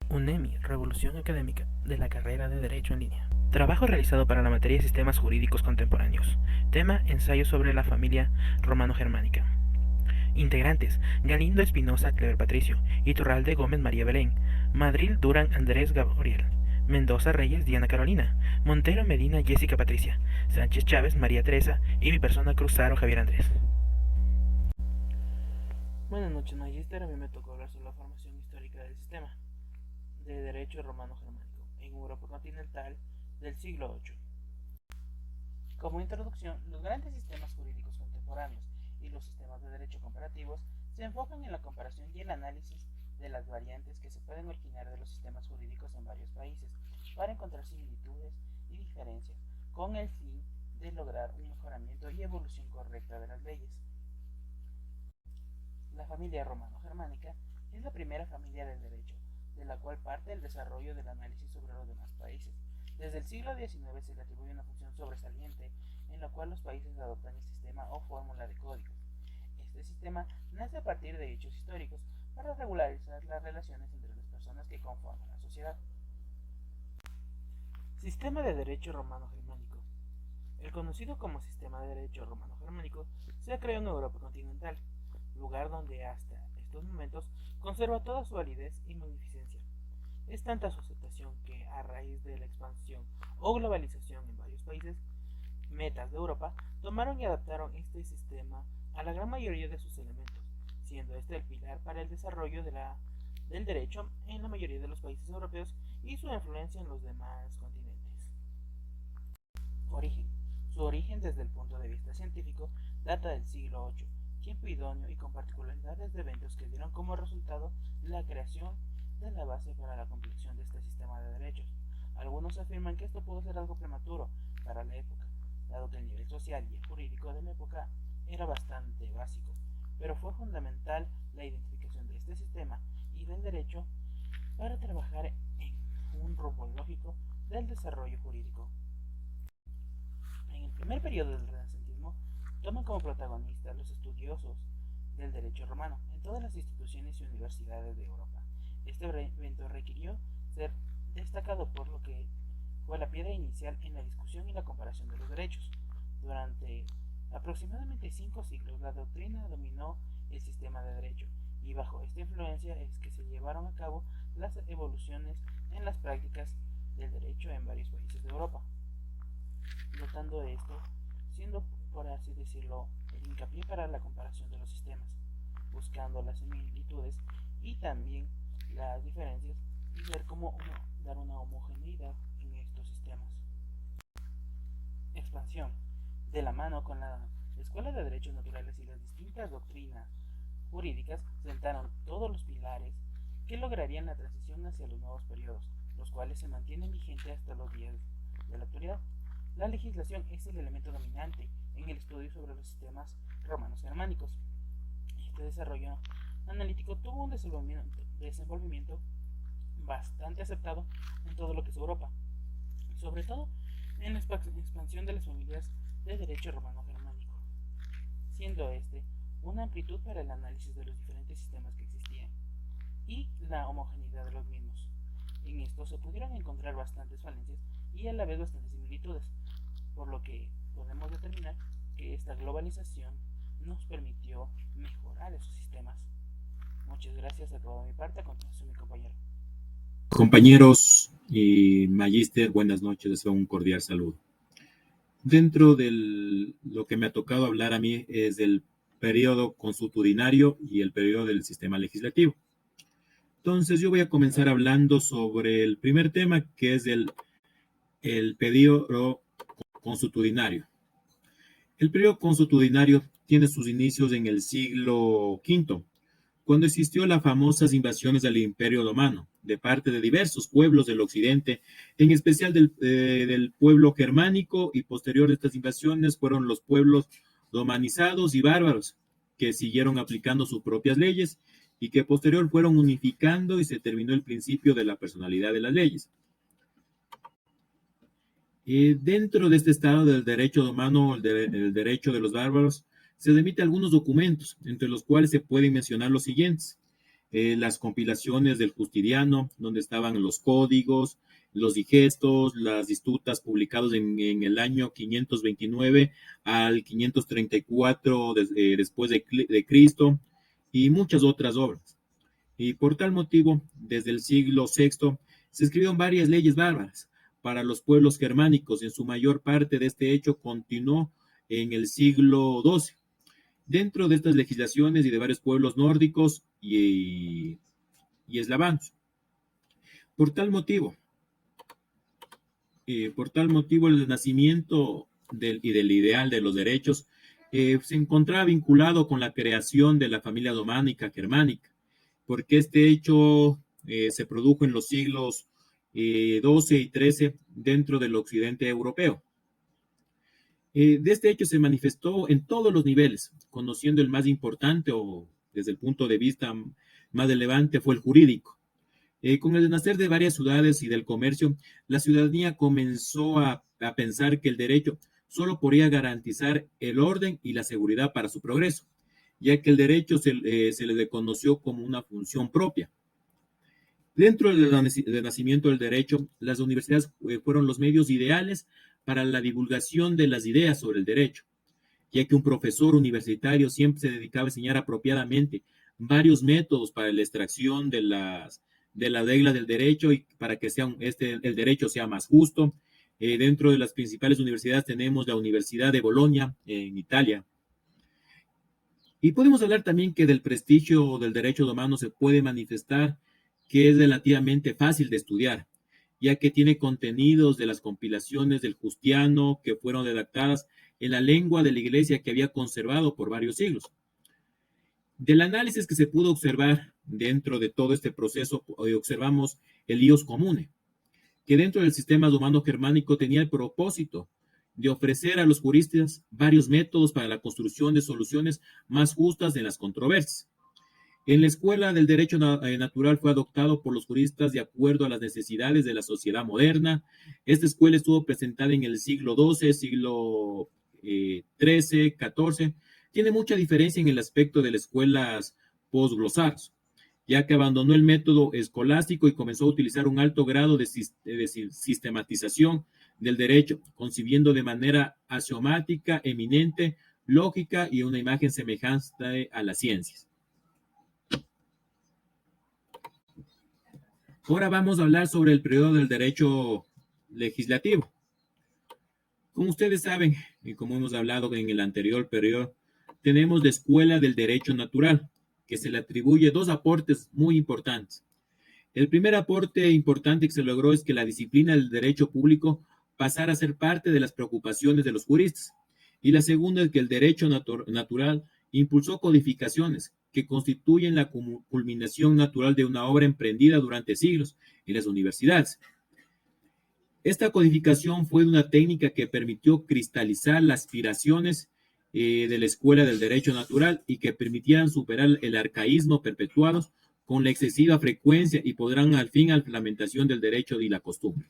UNEMI, Revolución Académica de la carrera de Derecho en línea. Trabajo realizado para la materia de Sistemas Jurídicos Contemporáneos. Tema: ensayo sobre la familia romano-germánica. Integrantes: Galindo Espinosa Clever Patricio, Iturralde Gómez María Belén, Madril Durán Andrés Gabriel, Mendoza Reyes Diana Carolina, Montero Medina Jessica Patricia, Sánchez Chávez María Teresa y mi persona Cruzaro Javier Andrés. Buenas noches, Magister. A mí me tocó hablar sobre la formación histórica del sistema de derecho romano-germánico en Europa continental del siglo VIII. Como introducción, los grandes sistemas jurídicos contemporáneos y los sistemas de derecho comparativos se enfocan en la comparación y el análisis de las variantes que se pueden originar de los sistemas jurídicos en varios países para encontrar similitudes y diferencias con el fin de lograr un mejoramiento y evolución correcta de las leyes. La familia romano-germánica es la primera familia del derecho, de la cual parte el desarrollo del análisis sobre los demás países. Desde el siglo XIX se le atribuye una función sobresaliente en la cual los países adoptan el sistema o fórmula de códigos. Este sistema nace a partir de hechos históricos para regularizar las relaciones entre las personas que conforman la sociedad. Sistema de derecho romano-germánico. El conocido como sistema de derecho romano-germánico se creó en Europa continental, lugar donde hasta estos momentos conserva toda su validez y magnificencia. Es tanta su aceptación que, a raíz de la expansión o globalización en varios países, metas de Europa, tomaron y adaptaron este sistema a la gran mayoría de sus elementos, siendo este el pilar para el desarrollo del derecho en la mayoría de los países europeos y su influencia en los demás continentes. Origen. Su origen desde el punto de vista científico data del siglo VIII, tiempo idóneo y con particularidades de eventos que dieron como resultado la creación de la base para la complexión de este sistema de derechos. Algunos afirman que esto pudo ser algo prematuro para la época, dado que el nivel social y el jurídico de la época era bastante básico, pero fue fundamental la identificación de este sistema y del derecho para trabajar en un rumbo lógico del desarrollo jurídico. En el primer periodo del Renacentismo, toman como protagonistas los estudiosos del derecho romano en todas las instituciones y universidades de Europa. Este evento requirió ser destacado por lo que fue la piedra inicial en la discusión y la comparación de los derechos. Durante aproximadamente 5 siglos, la doctrina dominó el sistema de derecho y bajo esta influencia es que se llevaron a cabo las evoluciones en las prácticas del derecho en varios países de Europa. Notando esto, siendo por así decirlo el hincapié para la comparación de los sistemas, buscando las similitudes y también las diferencias y ver cómo dar una homogeneidad en estos sistemas. Expansión. De la mano con la Escuela de Derechos Naturales y las distintas doctrinas jurídicas, sentaron todos los pilares que lograrían la transición hacia los nuevos periodos, los cuales se mantienen vigentes hasta los días de la actualidad. La legislación es el elemento dominante en el estudio sobre los sistemas romanos germánicos. Este desarrollo analítico tuvo un desenvolvimiento bastante aceptado en todo lo que es Europa, sobre todo en la expansión de las familias de derecho romano-germánico, siendo este una amplitud para el análisis de los diferentes sistemas que existían y la homogeneidad de los mismos. En esto se pudieron encontrar bastantes falencias y a la vez bastantes similitudes, por lo que podemos determinar que esta globalización nos permitió mejorar esos sistemas. Muchas gracias, acabo mi parte, a continuación mi compañero. Compañeros y magíster, buenas noches, deseo un cordial saludo. Dentro de lo que me ha tocado hablar a mí es del periodo consuetudinario y el periodo del sistema legislativo. Entonces yo voy a comenzar hablando sobre el primer tema, que es el periodo consuetudinario. El periodo consuetudinario tiene sus inicios en el siglo V, cuando existió las famosas invasiones al Imperio Otomano de parte de diversos pueblos del occidente, en especial del pueblo germánico, y posterior a estas invasiones fueron los pueblos romanizados y bárbaros, que siguieron aplicando sus propias leyes y que posterior fueron unificando y se terminó el principio de la personalidad de las leyes. Dentro de este estado del derecho romano, el derecho de los bárbaros, se remite algunos documentos, entre los cuales se pueden mencionar los siguientes. las compilaciones del Justiniano, donde estaban los códigos, los digestos, las disputas publicados en el año 529 al 534 después de Cristo, y muchas otras obras. Y por tal motivo, desde el siglo VI, se escribieron varias leyes bárbaras para los pueblos germánicos. En su mayor parte de este hecho continuó en el siglo XII. Dentro de estas legislaciones y de varios pueblos nórdicos y eslavanos. Por tal motivo, el nacimiento del ideal de los derechos se encontraba vinculado con la creación de la familia dománica germánica, porque este hecho se produjo en los siglos XII y XIII dentro del occidente europeo. De este hecho se manifestó en todos los niveles, conociendo el más importante o desde el punto de vista más relevante fue el jurídico. Con el nacer de varias ciudades y del comercio, la ciudadanía comenzó a pensar que el derecho solo podía garantizar el orden y la seguridad para su progreso, ya que el derecho se le reconoció como una función propia. Dentro del nacimiento del derecho, las universidades fueron los medios ideales para la divulgación de las ideas sobre el derecho, ya que un profesor universitario siempre se dedicaba a enseñar apropiadamente varios métodos para la extracción de las reglas del derecho y para que el derecho sea más justo. Dentro de las principales universidades tenemos la Universidad de Bolonia en Italia. Y podemos hablar también que del prestigio del derecho romano se puede manifestar que es relativamente fácil de estudiar, ya que tiene contenidos de las compilaciones del Justiniano que fueron redactadas en la lengua de la iglesia que había conservado por varios siglos. Del análisis que se pudo observar dentro de todo este proceso, observamos el ius comune, que dentro del sistema romano-germánico tenía el propósito de ofrecer a los juristas varios métodos para la construcción de soluciones más justas en las controversias. En la escuela del derecho natural fue adoptado por los juristas de acuerdo a las necesidades de la sociedad moderna. Esta escuela estuvo presentada en el siglo XII, siglo XIII, XIV. Tiene mucha diferencia en el aspecto de las escuelas postglosarias, ya que abandonó el método escolástico y comenzó a utilizar un alto grado de sistematización del derecho, concibiendo de manera axiomática, eminente, lógica y una imagen semejante a las ciencias. Ahora vamos a hablar sobre el periodo del derecho legislativo. Como ustedes saben, y como hemos hablado en el anterior periodo, tenemos la escuela del derecho natural, que se le atribuye dos aportes muy importantes. El primer aporte importante que se logró es que la disciplina del derecho público pasara a ser parte de las preocupaciones de los juristas. Y la segunda es que el derecho natural impulsó codificaciones que constituyen la culminación natural de una obra emprendida durante siglos en las universidades. Esta codificación fue una técnica que permitió cristalizar las aspiraciones de la escuela del derecho natural y que permitieran superar el arcaísmo perpetuados con la excesiva frecuencia y podrán al fin a la lamentación del derecho y la costumbre.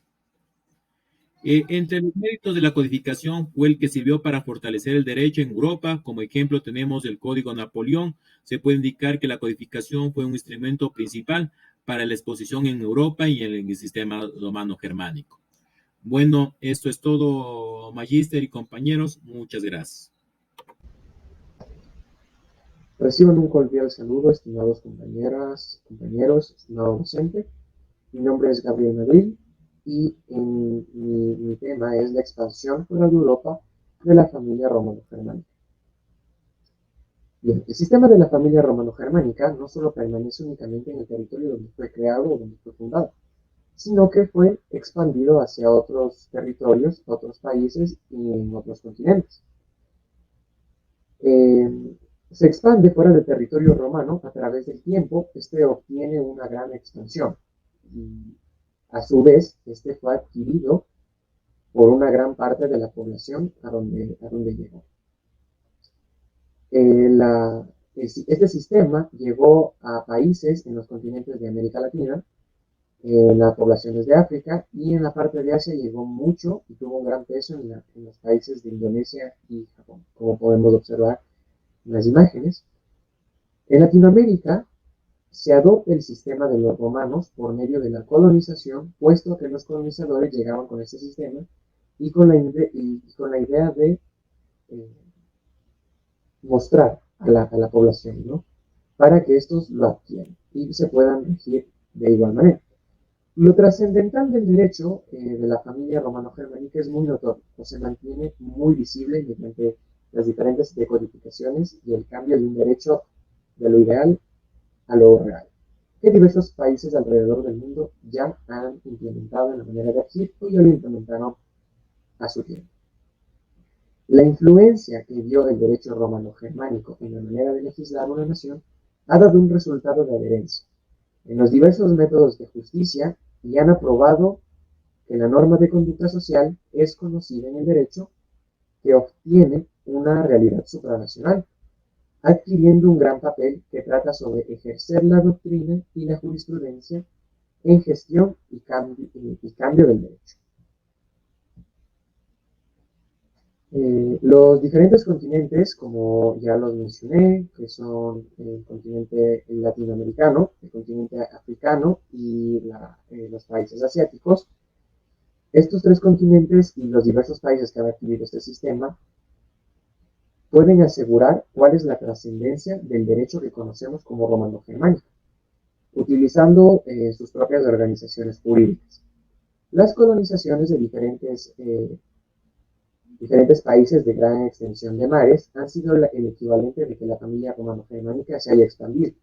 Entre los méritos de la codificación fue el que sirvió para fortalecer el derecho en Europa. Como ejemplo tenemos el Código Napoleón. Se puede indicar que la codificación fue un instrumento principal para la exposición en Europa y en el sistema romano-germánico. Bueno, esto es todo, magíster y compañeros. Muchas gracias. Reciban un cordial saludo, estimados compañeros, estimado docente. Mi nombre es Gabriel Madrid y mi tema es la expansión fuera de Europa de la familia romano-germánica. Bien, el sistema de la familia romano-germánica no solo permanece únicamente en el territorio donde fue creado o donde fue fundado, sino que fue expandido hacia otros territorios, otros países y en otros continentes. Se expande fuera del territorio romano a través del tiempo. Este obtiene una gran expansión y a su vez este fue adquirido por una gran parte de la población a donde llegó. Este sistema llegó a países en los continentes de América Latina, en las poblaciones de África y en la parte de Asia llegó mucho y tuvo un gran peso en los países de Indonesia y Japón, como podemos observar en las imágenes. En Latinoamérica se adopta el sistema de los romanos por medio de la colonización, puesto que los colonizadores llegaban con este sistema y con la idea de eh, mostrar a la población, ¿no? Para que estos lo adquieran y se puedan regir de igual manera. Lo trascendental del derecho de la familia romano-germánica es muy notorio, o se mantiene muy visible mediante las diferentes decodificaciones y el cambio de un derecho de lo ideal a lo real, que diversos países alrededor del mundo ya han implementado en la manera de agir o ya lo implementaron a su tiempo. La influencia que dio el derecho romano-germánico en la manera de legislar una nación ha dado un resultado de adherencia en los diversos métodos de justicia y han aprobado que la norma de conducta social es conocida en el derecho que obtiene una realidad supranacional, adquiriendo un gran papel que trata sobre ejercer la doctrina y la jurisprudencia en gestión y cambio del derecho. Los diferentes continentes, como ya los mencioné, que son el continente latinoamericano, el continente africano y los países asiáticos, estos tres continentes y los diversos países que han adquirido este sistema pueden asegurar cuál es la trascendencia del derecho que conocemos como romano-germánico, utilizando sus propias organizaciones jurídicas. Las colonizaciones de diferentes países de gran extensión de mares han sido el equivalente de que la familia romano-germánica se haya expandido,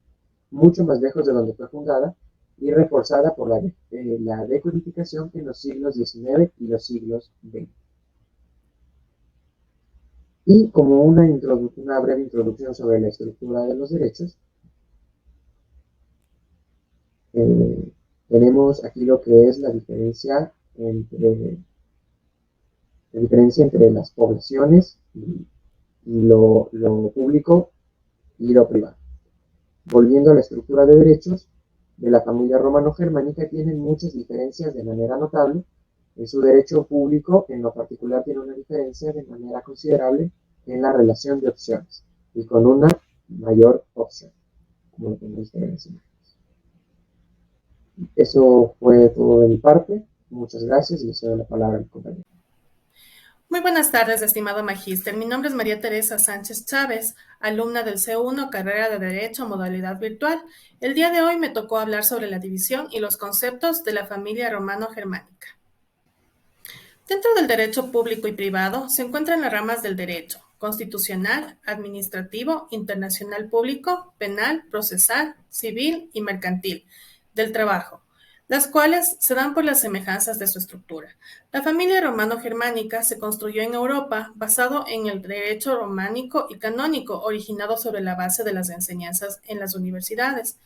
mucho más lejos de donde fue fundada y reforzada por la decodificación en los siglos XIX y los siglos XX. Y como una breve introducción sobre la estructura de los derechos, tenemos aquí lo que es la diferencia entre las poblaciones y lo público y lo privado. Volviendo a la estructura de derechos de la familia romano-germánica, tienen muchas diferencias de manera notable. En su derecho público, en lo particular, tiene una diferencia de manera considerable en la relación de opciones y con una mayor opción, como lo podemos ver en las imágenes. Eso fue todo de mi parte. Muchas gracias y les doy la palabra al compañero. Muy buenas tardes, estimado magíster. Mi nombre es María Teresa Sánchez Chávez, alumna del C1, carrera de Derecho, modalidad virtual. El día de hoy me tocó hablar sobre la división y los conceptos de la familia romano-germánica. Dentro del derecho público y privado se encuentran las ramas del derecho constitucional, administrativo, internacional público, penal, procesal, civil y mercantil, del trabajo, las cuales se dan por las semejanzas de su estructura. La familia romano-germánica se construyó en Europa basado en el derecho románico y canónico, originado sobre la base de las enseñanzas en las universidades.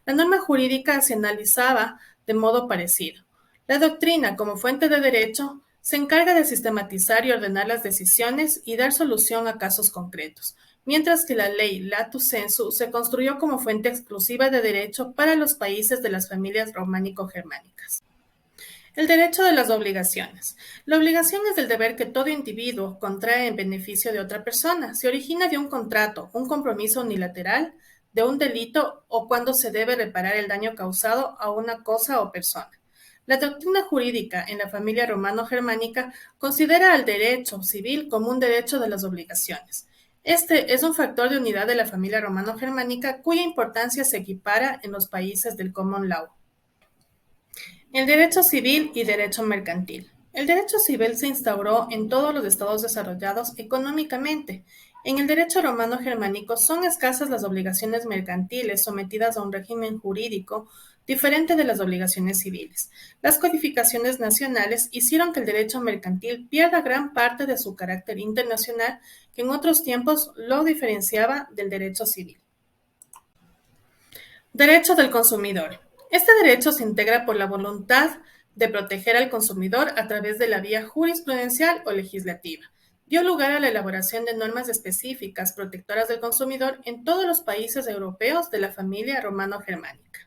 La norma jurídica se analizaba de modo parecido. La doctrina, como fuente de derecho, se encarga de sistematizar y ordenar las decisiones y dar solución a casos concretos, mientras que la ley lato sensu se construyó como fuente exclusiva de derecho para los países de las familias románico-germánicas. El derecho de las obligaciones. La obligación es el deber que todo individuo contrae en beneficio de otra persona. Se origina de un contrato, un compromiso unilateral, de un delito o cuando se debe reparar el daño causado a una cosa o persona. La doctrina jurídica en la familia romano-germánica considera al derecho civil como un derecho de las obligaciones. Este es un factor de unidad de la familia romano-germánica cuya importancia se equipara en los países del common law. El derecho civil y derecho mercantil. El derecho civil se instauró en todos los estados desarrollados económicamente. En el derecho romano-germánico son escasas las obligaciones mercantiles sometidas a un régimen jurídico diferente de las obligaciones civiles. Las codificaciones nacionales hicieron que el derecho mercantil pierda gran parte de su carácter internacional, que en otros tiempos lo diferenciaba del derecho civil. Derecho del consumidor. Este derecho se integra por la voluntad de proteger al consumidor a través de la vía jurisprudencial o legislativa. Dio lugar a la elaboración de normas específicas protectoras del consumidor en todos los países europeos de la familia romano-germánica.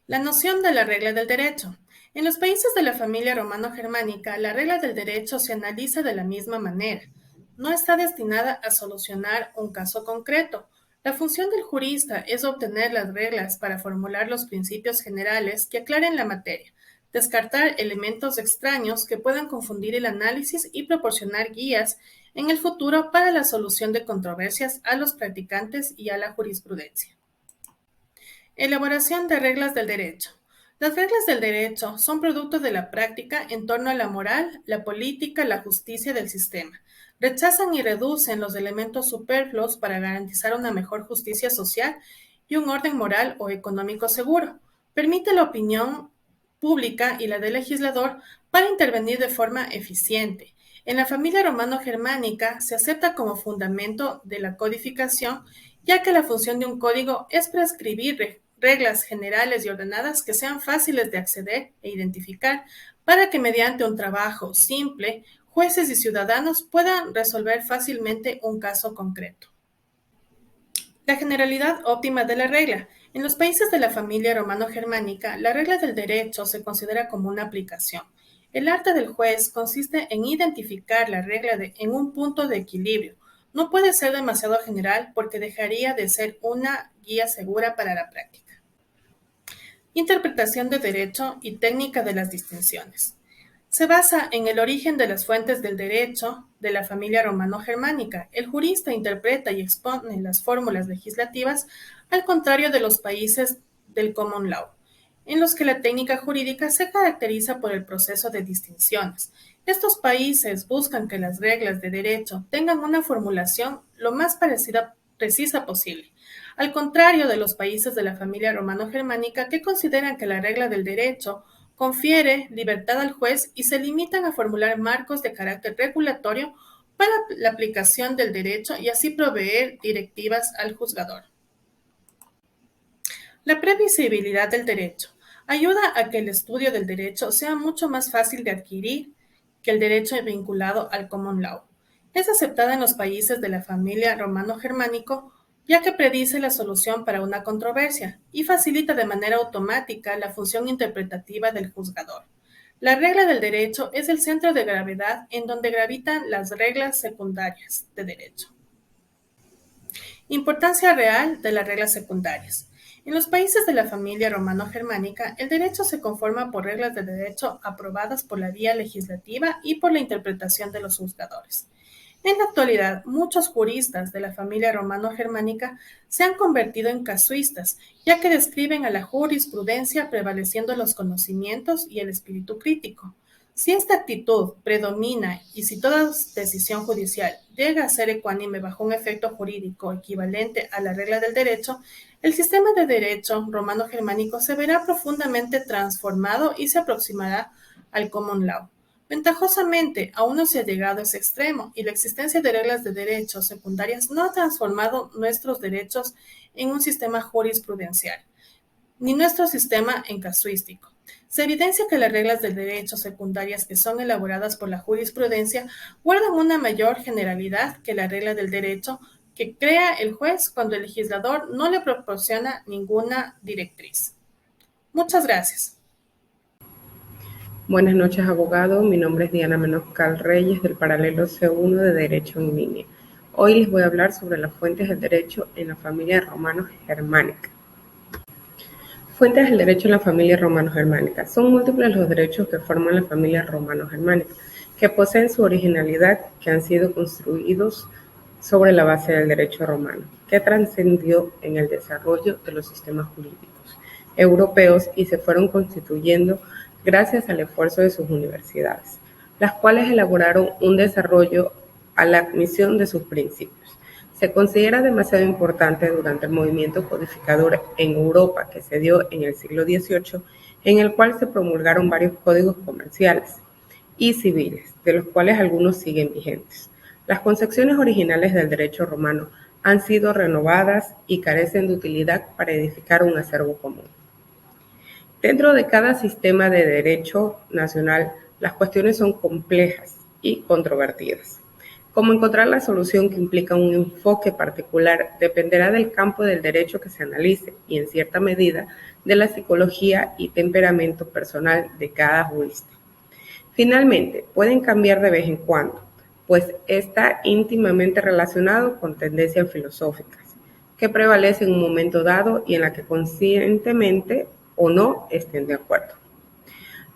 La noción de la regla del derecho. En los países de la familia romano-germánica, la regla del derecho se analiza de la misma manera. No está destinada a solucionar un caso concreto. La función del jurista es obtener las reglas para formular los principios generales que aclaren la materia, descartar elementos extraños que puedan confundir el análisis y proporcionar guías en el futuro para la solución de controversias a los practicantes y a la jurisprudencia. Elaboración de reglas del derecho. Las reglas del derecho son producto de la práctica en torno a la moral, la política, la justicia del sistema. Rechazan y reducen los elementos superfluos para garantizar una mejor justicia social y un orden moral o económico seguro. Permite la opinión pública y la del legislador para intervenir de forma eficiente. En la familia romano-germánica se acepta como fundamento de la codificación, ya que la función de un código es prescribir reglas generales y ordenadas que sean fáciles de acceder e identificar para que mediante un trabajo simple, jueces y ciudadanos puedan resolver fácilmente un caso concreto. La generalidad óptima de la regla. En los países de la familia romano-germánica, la regla del derecho se considera como una aplicación. El arte del juez consiste en identificar la regla en un punto de equilibrio. No puede ser demasiado general porque dejaría de ser una guía segura para la práctica. Interpretación de derecho y técnica de las distinciones. Se basa en el origen de las fuentes del derecho de la familia romano-germánica. El jurista interpreta y expone las fórmulas legislativas al contrario de los países del common law, en los que la técnica jurídica se caracteriza por el proceso de distinciones. Estos países buscan que las reglas de derecho tengan una formulación lo más precisa posible, al contrario de los países de la familia romano-germánica que consideran que la regla del derecho confiere libertad al juez y se limitan a formular marcos de carácter regulatorio para la aplicación del derecho y así proveer directivas al juzgador. La previsibilidad del derecho ayuda a que el estudio del derecho sea mucho más fácil de adquirir que el derecho vinculado al common law. Es aceptada en los países de la familia romano-germánico ya que predice la solución para una controversia y facilita de manera automática la función interpretativa del juzgador. La regla del derecho es el centro de gravedad en donde gravitan las reglas secundarias de derecho. Importancia real de las reglas secundarias. En los países de la familia romano-germánica, el derecho se conforma por reglas de derecho aprobadas por la vía legislativa y por la interpretación de los juzgadores. En la actualidad, muchos juristas de la familia romano-germánica se han convertido en casuistas, ya que describen a la jurisprudencia prevaleciendo los conocimientos y el espíritu crítico. Si esta actitud predomina y si toda decisión judicial llega a ser ecuánime bajo un efecto jurídico equivalente a la regla del derecho, el sistema de derecho romano-germánico se verá profundamente transformado y se aproximará al common law. Ventajosamente, aún no se ha llegado a ese extremo y la existencia de reglas de derecho secundarias no ha transformado nuestros derechos en un sistema jurisprudencial, ni nuestro sistema en casuístico. Se evidencia que las reglas de derecho secundarias que son elaboradas por la jurisprudencia guardan una mayor generalidad que la regla del derecho que crea el juez cuando el legislador no le proporciona ninguna directriz. Muchas gracias. Buenas noches, abogado. Mi nombre es Diana Menoscal Reyes, del paralelo C1 de Derecho en Línea. Hoy les voy a hablar sobre las fuentes del derecho en la familia romano-germánica. Fuentes del derecho en la familia romano-germánica. Son múltiples los derechos que forman la familia romano-germánica, que poseen su originalidad, que han sido construidos sobre la base del derecho romano, que trascendió en el desarrollo de los sistemas jurídicos europeos y se fueron constituyendo gracias al esfuerzo de sus universidades, las cuales elaboraron un desarrollo a la admisión de sus principios. Se considera demasiado importante durante el movimiento codificador en Europa que se dio en el siglo XVIII, en el cual se promulgaron varios códigos comerciales y civiles, de los cuales algunos siguen vigentes. Las concepciones originales del derecho romano han sido renovadas y carecen de utilidad para edificar un acervo común. Dentro de cada sistema de derecho nacional, las cuestiones son complejas y controvertidas. Cómo encontrar la solución que implica un enfoque particular dependerá del campo del derecho que se analice y, en cierta medida, de la psicología y temperamento personal de cada jurista. Finalmente, pueden cambiar de vez en cuando, pues está íntimamente relacionado con tendencias filosóficas, que prevalece en un momento dado y en la que conscientemente o no estén de acuerdo.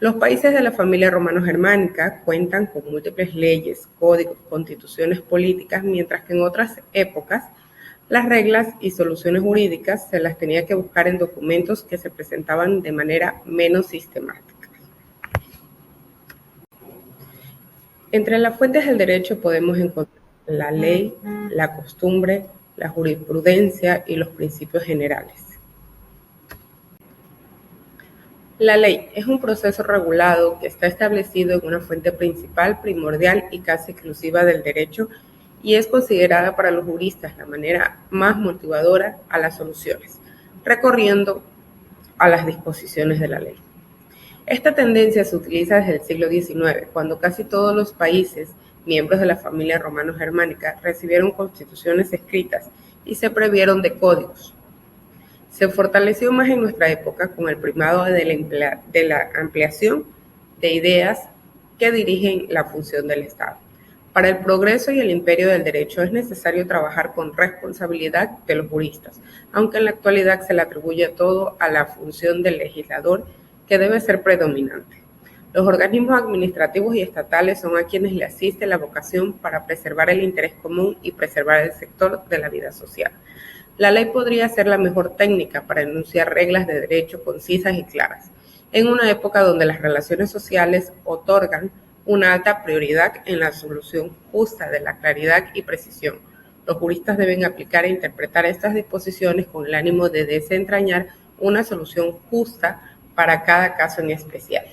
Los países de la familia romano-germánica cuentan con múltiples leyes, códigos, constituciones políticas, mientras que en otras épocas las reglas y soluciones jurídicas se las tenía que buscar en documentos que se presentaban de manera menos sistemática. Entre las fuentes del derecho podemos encontrar la ley, la costumbre, la jurisprudencia y los principios generales. La ley es un proceso regulado que está establecido en una fuente principal, primordial y casi exclusiva del derecho y es considerada para los juristas la manera más motivadora a las soluciones, recorriendo a las disposiciones de la ley. Esta tendencia se utiliza desde el siglo XIX, cuando casi todos los países miembros de la familia romano-germánica recibieron constituciones escritas y se previeron de códigos. Se fortaleció más en nuestra época con el primado de la ampliación de ideas que dirigen la función del Estado. Para el progreso y el imperio del derecho es necesario trabajar con responsabilidad de los juristas, aunque en la actualidad se le atribuye todo a la función del legislador que debe ser predominante. Los organismos administrativos y estatales son a quienes le asiste la vocación para preservar el interés común y preservar el sector de la vida social. La ley podría ser la mejor técnica para enunciar reglas de derecho concisas y claras, en una época donde las relaciones sociales otorgan una alta prioridad en la solución justa de la claridad y precisión. Los juristas deben aplicar e interpretar estas disposiciones con el ánimo de desentrañar una solución justa para cada caso en especial.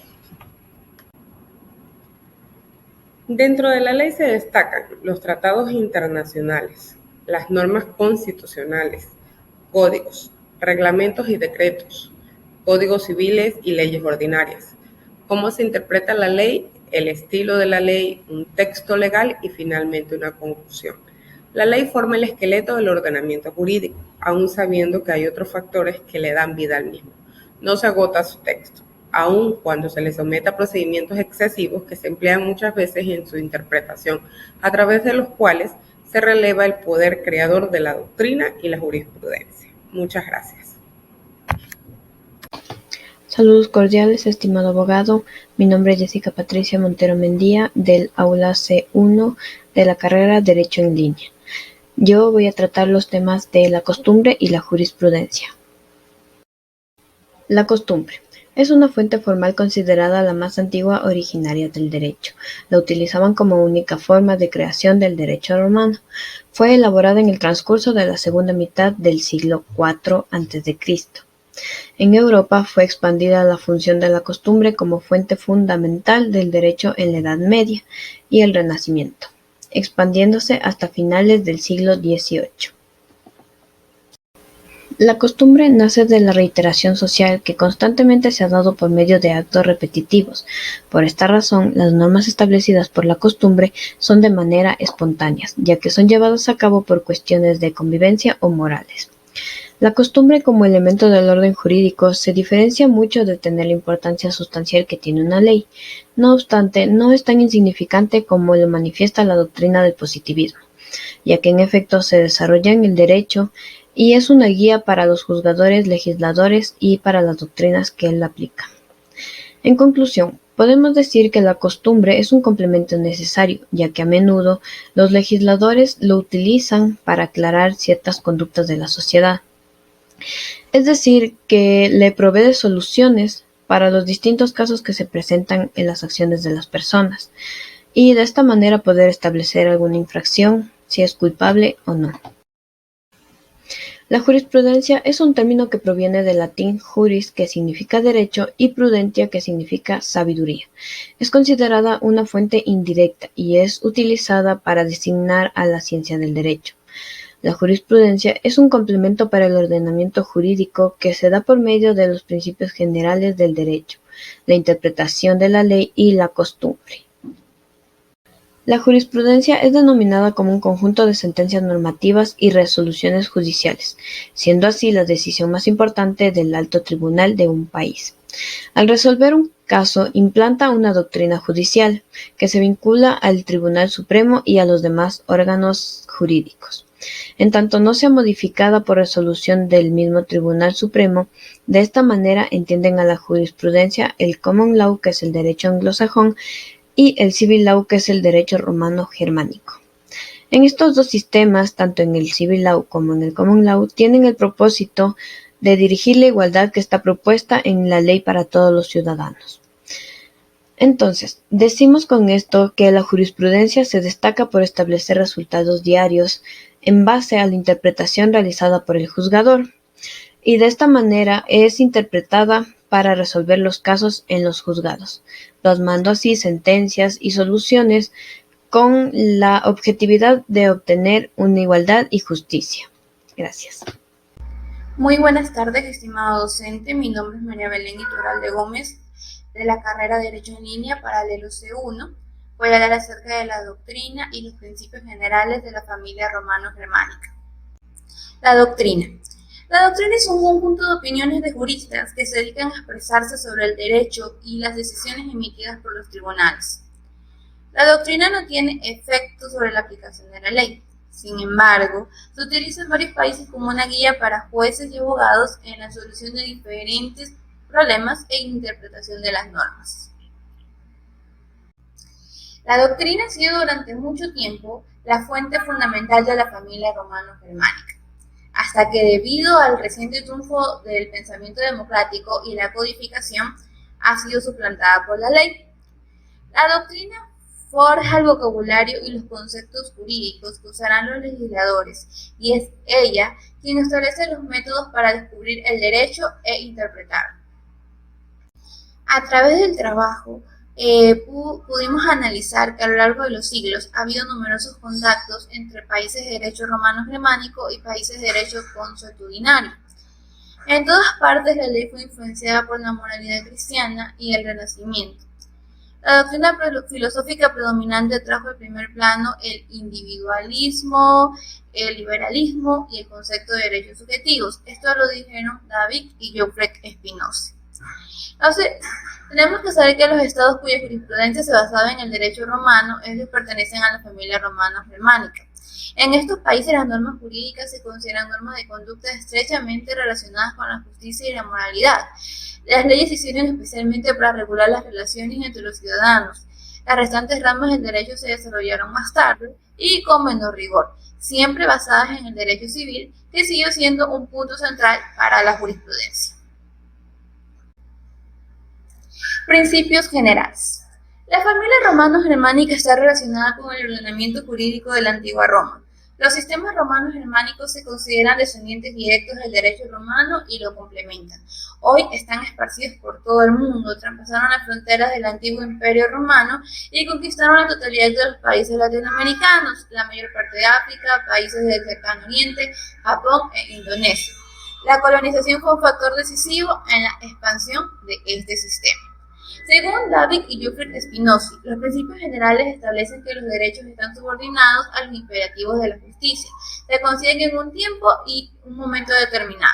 Dentro de la ley se destacan los tratados internacionales, las normas constitucionales, códigos, reglamentos y decretos, códigos civiles y leyes ordinarias, cómo se interpreta la ley, el estilo de la ley, un texto legal y finalmente una conclusión. La ley forma el esqueleto del ordenamiento jurídico, aun sabiendo que hay otros factores que le dan vida al mismo. No se agota su texto, aun cuando se le somete a procedimientos excesivos que se emplean muchas veces en su interpretación, a través de los cuales se releva el poder creador de la doctrina y la jurisprudencia. Muchas gracias. Saludos cordiales, estimado abogado. Mi nombre es Jessica Patricia Montero Mendía, del aula C1 de la carrera Derecho en Línea. Yo voy a tratar los temas de la costumbre y la jurisprudencia. La costumbre es una fuente formal considerada la más antigua originaria del derecho. La utilizaban como única forma de creación del derecho romano. Fue elaborada en el transcurso de la segunda mitad del siglo IV a.C. En Europa fue expandida la función de la costumbre como fuente fundamental del derecho en la Edad Media y el Renacimiento, expandiéndose hasta finales del siglo XVIII. La costumbre nace de la reiteración social que constantemente se ha dado por medio de actos repetitivos. Por esta razón, las normas establecidas por la costumbre son de manera espontánea, ya que son llevadas a cabo por cuestiones de convivencia o morales. La costumbre como elemento del orden jurídico se diferencia mucho de tener la importancia sustancial que tiene una ley. No obstante, no es tan insignificante como lo manifiesta la doctrina del positivismo, ya que en efecto se desarrolla en el derecho y es una guía para los juzgadores, legisladores y para las doctrinas que él aplica. En conclusión, podemos decir que la costumbre es un complemento necesario, ya que a menudo los legisladores lo utilizan para aclarar ciertas conductas de la sociedad. Es decir, que le provee de soluciones para los distintos casos que se presentan en las acciones de las personas, y de esta manera poder establecer alguna infracción, si es culpable o no. La jurisprudencia es un término que proviene del latín juris, que significa derecho, y prudentia, que significa sabiduría. Es considerada una fuente indirecta y es utilizada para designar a la ciencia del derecho. La jurisprudencia es un complemento para el ordenamiento jurídico que se da por medio de los principios generales del derecho, la interpretación de la ley y la costumbre. La jurisprudencia es denominada como un conjunto de sentencias normativas y resoluciones judiciales, siendo así la decisión más importante del alto tribunal de un país. Al resolver un caso, implanta una doctrina judicial que se vincula al Tribunal Supremo y a los demás órganos jurídicos. en tanto no sea modificada por resolución del mismo Tribunal Supremo. De esta manera entienden a la jurisprudencia el Common Law, que es el derecho anglosajón, y el Civil Law, que es el derecho romano germánico. En estos dos sistemas, tanto en el Civil Law como en el Common Law, tienen el propósito de dirigir la igualdad que está propuesta en la ley para todos los ciudadanos. Entonces, decimos con esto que la jurisprudencia se destaca por establecer resultados diarios en base a la interpretación realizada por el juzgador, y de esta manera es interpretada para resolver los casos en los juzgados, plasmando así sentencias y soluciones con la objetividad de obtener una igualdad y justicia. Gracias. Muy buenas tardes, estimado docente. Mi nombre es María Belén Iturralde Gómez, de la carrera de Derecho en Línea, paralelo C1. Voy a hablar acerca de la doctrina y los principios generales de la familia romano-germánica. La doctrina. La doctrina es un conjunto de opiniones de juristas que se dedican a expresarse sobre el derecho y las decisiones emitidas por los tribunales. La doctrina no tiene efecto sobre la aplicación de la ley. Sin embargo, se utiliza en varios países como una guía para jueces y abogados en la solución de diferentes problemas e interpretación de las normas. La doctrina ha sido durante mucho tiempo la fuente fundamental de la familia romano-germánica, hasta que debido al reciente triunfo del pensamiento democrático y la codificación, ha sido suplantada por la ley. La doctrina forja el vocabulario y los conceptos jurídicos que usarán los legisladores, y es ella quien establece los métodos para descubrir el derecho e interpretarlo. A través del trabajo, pudimos analizar que a lo largo de los siglos ha habido numerosos contactos entre países de derecho romano-germánico y países de derecho consuetudinario. En todas partes la ley fue influenciada por la moralidad cristiana y el Renacimiento. La doctrina filosófica predominante trajo al primer plano el individualismo, el liberalismo y el concepto de derechos subjetivos. Esto lo dijeron David y Geoffrey Spinoza. Entonces, tenemos que saber que los estados cuya jurisprudencia se basaba en el derecho romano, ellos pertenecen a la familia romano-germánica. En estos países las normas jurídicas se consideran normas de conducta estrechamente relacionadas con la justicia y la moralidad. Las leyes se hicieron especialmente para regular las relaciones entre los ciudadanos. Las restantes ramas del derecho se desarrollaron más tarde y con menor rigor, siempre basadas en el derecho civil, que siguió siendo un punto central para la jurisprudencia. Principios generales. La familia romano-germánica está relacionada con el ordenamiento jurídico de la antigua Roma. Los sistemas romanos-germánicos se consideran descendientes directos del derecho romano y lo complementan. Hoy están esparcidos por todo el mundo, traspasaron las fronteras del antiguo imperio romano y conquistaron la totalidad de los países latinoamericanos, la mayor parte de África, países del Cercano Oriente, Japón e Indonesia. La colonización fue un factor decisivo en la expansión de este sistema. Según David y Geoffrey Spinoza, los principios generales establecen que los derechos están subordinados a los imperativos de la justicia, se consiguen en un tiempo y un momento determinado.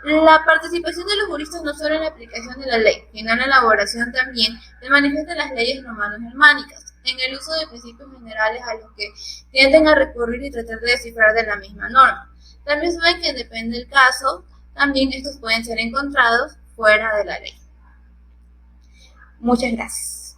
La participación de los juristas no solo en la aplicación de la ley, sino en la elaboración también se manifiesta en las leyes romano-germánicas, en el uso de principios generales a los que tienden a recurrir y tratar de descifrar de la misma norma. También saben que depende del caso, también estos pueden ser encontrados fuera de la ley. Muchas gracias.